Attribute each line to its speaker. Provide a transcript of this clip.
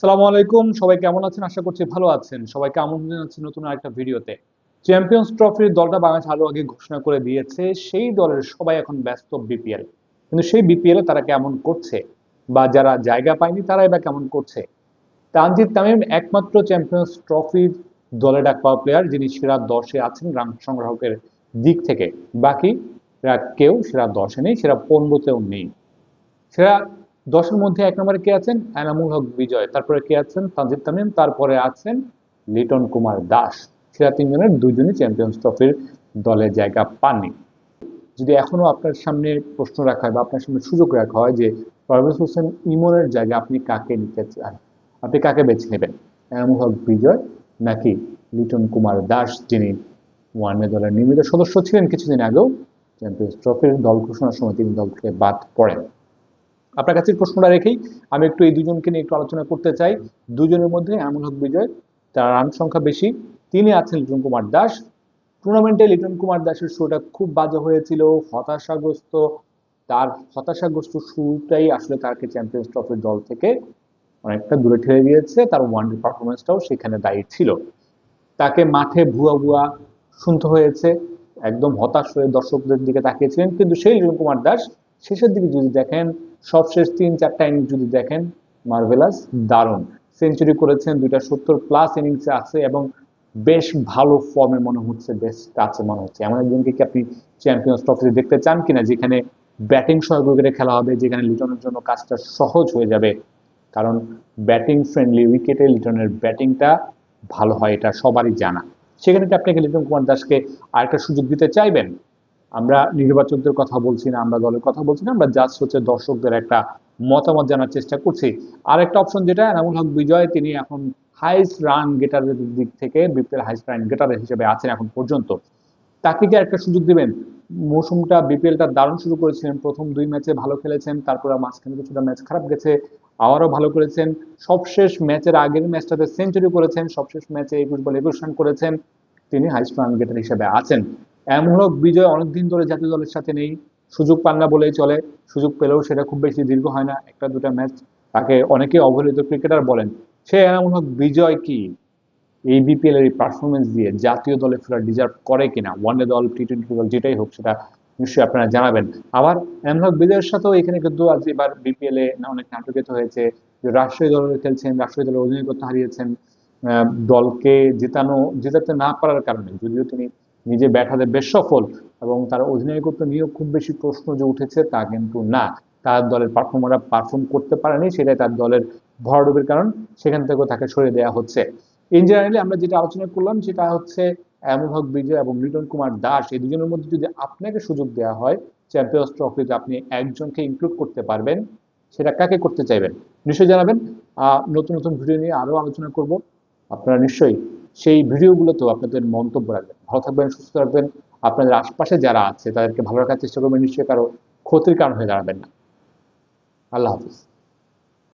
Speaker 1: সালামু আলাইকুম, সবাই কেমন আছেন? আশা করছি ভালো আছেন। সবাইকে আমন্ত্রণ জানাচ্ছি নতুন আরেকটা ভিডিওতে। চ্যাম্পিয়ন্স ট্রফির দলটা বাংলাদেশ আরো আগে ঘোষণা করে দিয়েছে। সেই দলের সবাই এখন ব্যস্ত বিপিএল। কিন্তু সেই বিপিএল এ তারা কেমন করছে বা যারা জায়গা পায়নি তারাই বা কেমন করছে? তানজিদ তামিম একমাত্র চ্যাম্পিয়ন্স ট্রফির দলে ডাক পাওয়া প্লেয়ার যিনি সেরা 10-এ আছেন রান সংগ্রাহকের দিক থেকে। বাকিরা কেউ সেরা 10-এ নেই, সেরা 15-তেও নেই। সেরা 10-এর মধ্যে ১ নম্বরে কে আছেন? এনামুল হক বিজয়। তারপরে কে আছেন? তানজিদ তামিম। তারপরে আছেন লিটন কুমার দাস। সেরা ৩ জনের ২ জনই চ্যাম্পিয়ন্স ট্রফির দলে জায়গা পাননি। যদি এখনো আপনার সামনে প্রশ্ন রাখা হয় বা আপনার সামনে সুযোগ রাখা হয় যে পারভেজ হোসেন ইমনের জায়গায় আপনি কাকে নিতে চান, আপনি কাকে বেছে নেবেন? এনামুল হক বিজয় নাকি লিটন কুমার দাস, যিনি ওয়ানডে দলের নিয়মিত সদস্য ছিলেন কিছুদিন আগেও, চ্যাম্পিয়ন্স ট্রফির দল ঘোষণার সময় তিনি দল থেকে বাদ পড়েন। আপনার কাছে প্রশ্নটা রেখেই আমি একটু এই দুজনকে নিয়ে একটু আলোচনা করতে চাই। দুজনের মধ্যে এমন হক বিজয়, তার রান সংখ্যা বেশি, তিনি আছেন লিটন কুমার দাস। টুর্নামেন্টে লিটন কুমার দাসের শুরুটা খুব বাজে হয়েছিল, হতাশাগ্রস্ত। তার হতাশাগ্রস্ত শুরুটাই আসলে তাকে চ্যাম্পিয়ন্স ট্রফির দল থেকে অনেকটা দূরে ঠেলে দিয়েছে। তার ওয়ানডে পারফরমেন্সটাও সেখানে দায়ী ছিল। তাকে মাঠে ভুয়া ভুয়া শুনতে হয়েছে, একদম হতাশ হয়ে দর্শকদের দিকে তাকিয়েছিলেন। কিন্তু সেই লিটন কুমার দাস শেষের দিকে যদি দেখেন, সবশেষ ৩-৪টা ইনিংস যদি দেখেন, মার্ভেলাস, দারুণ। সেঞ্চুরি করেছেন, ২টা ৭০+ ইনিংসে আছে এবং বেশ ভালো ফর্মে মনে হচ্ছে, বেশ টাচে মনে হচ্ছে। এমন একজনকে কি আপনি চ্যাম্পিয়ন্স ট্রফিতে দেখতে চান কিনা, যেখানে ব্যাটিং সহযোগী উইকেটে খেলা হবে, যেখানে লিটনের জন্য কাজটা সহজ হয়ে যাবে? কারণ ব্যাটিং ফ্রেন্ডলি উইকেটে লিটনের ব্যাটিংটা ভালো হয়, এটা সবারই জানা। সেখানে কি আপনি লিটন কুমার দাসকে আরেকটা সুযোগ দিতে চাইবেন? আমরা নির্বাচকদের কথা বলছি না, আমরা দলের কথা বলছি না, আমরা জাস্ট হচ্ছে দর্শকদের একটা মতামত জানার চেষ্টা করছি। আরেকটা অপশন যেটা এনামুল হক বিজয়, তিনি এখন হাইস্ট রান গেটারের দিক থেকে বিপিএল হাইস্ট রান গেটার হিসেবে আছেন এখন পর্যন্ত। তাকে কি একটা সুযোগ দিবেন? মৌসুমটা বিপিএলটা দারুণ শুরু করেছিলেন, প্রথম 2 ম্যাচে ভালো খেলেছেন, তারপরে মাঝখানে কিছুটা ম্যাচ খারাপ গেছে, আবারও ভালো করেছেন। সবশেষ ম্যাচের আগের ম্যাচটাতে সেঞ্চুরি করেছেন, সবশেষ ম্যাচে 21 বলে 21 রান করেছেন। তিনি হাইস্ট রান গেটার হিসেবে আছেন। এমনক বিজয় অনেকদিন ধরে জাতীয় দলের সাথে নেই, সুযোগ পান না বলেই চলে। সুযোগ পেলেও সেটা খুব বেশি দীর্ঘ হয় না, 1-2টা ম্যাচ। তাকে অনেকে অবহেলিত ক্রিকেটার বলেন। সে এমনক বিজয় কি এই বিপিএল এর পারফরমেন্স দিয়ে জাতীয় দলে ফেরা ডিজার্ভ করে কিনা? ওয়ানডে দল, টি-20 দল, যেটাই হোক সেটা নিশ্চয়ই আপনারা জানাবেন। আবার এমনক বিজয়ের সাথেও এখানে কিন্তু আজ এবার বিপিএল এ অনেক নাটকিত হয়েছে যে রাজশাহী দলে খেলছেন, রাজশাহী দলের অধিনায়কত্ব হারিয়েছেন, দলকে জেতাতে না পারার কারণে। যদিও তিনি নিজে ব্যাট হাতে বেশ সফল এবং তার অধিনায়কত্ব নিয়েও খুব বেশি প্রশ্ন যে উঠেছে তা কিন্তু না। তার দলের পারফর্মাররা পারফর্ম করতে পারেনি, সেটাই তার দলের ভরাডুবির কারণ। সেখান থেকেও তাকে সরিয়ে দেওয়া হচ্ছে। ইন জেনারেলি আমরা যেটা আলোচনা করলাম সেটা হচ্ছে এনামুল হক বিজয় এবং লিটন কুমার দাস, এই দুজনের মধ্যে যদি আপনাকে সুযোগ দেওয়া হয় চ্যাম্পিয়ন্স ট্রফিতে আপনি একজনকে ইনক্লুড করতে পারবেন, সেটা কাকে করতে চাইবেন? নিশ্চয়ই জানাবেন। নতুন নতুন ভিডিও নিয়ে আরো আলোচনা করব। আপনারা নিশ্চয়ই সেই ভিডিওগুলোতেও আপনাদের মন্তব্য রাখবেন। ভালো থাকবেন, সুস্থ থাকবেন। আপনাদের আশপাশে যারা আছে তাদেরকে ভালো রাখার চেষ্টা করবেন, নিশ্চয়ই কারো ক্ষতির কারণ হয়ে দাঁড়াবেন না। আল্লাহ হাফিজ।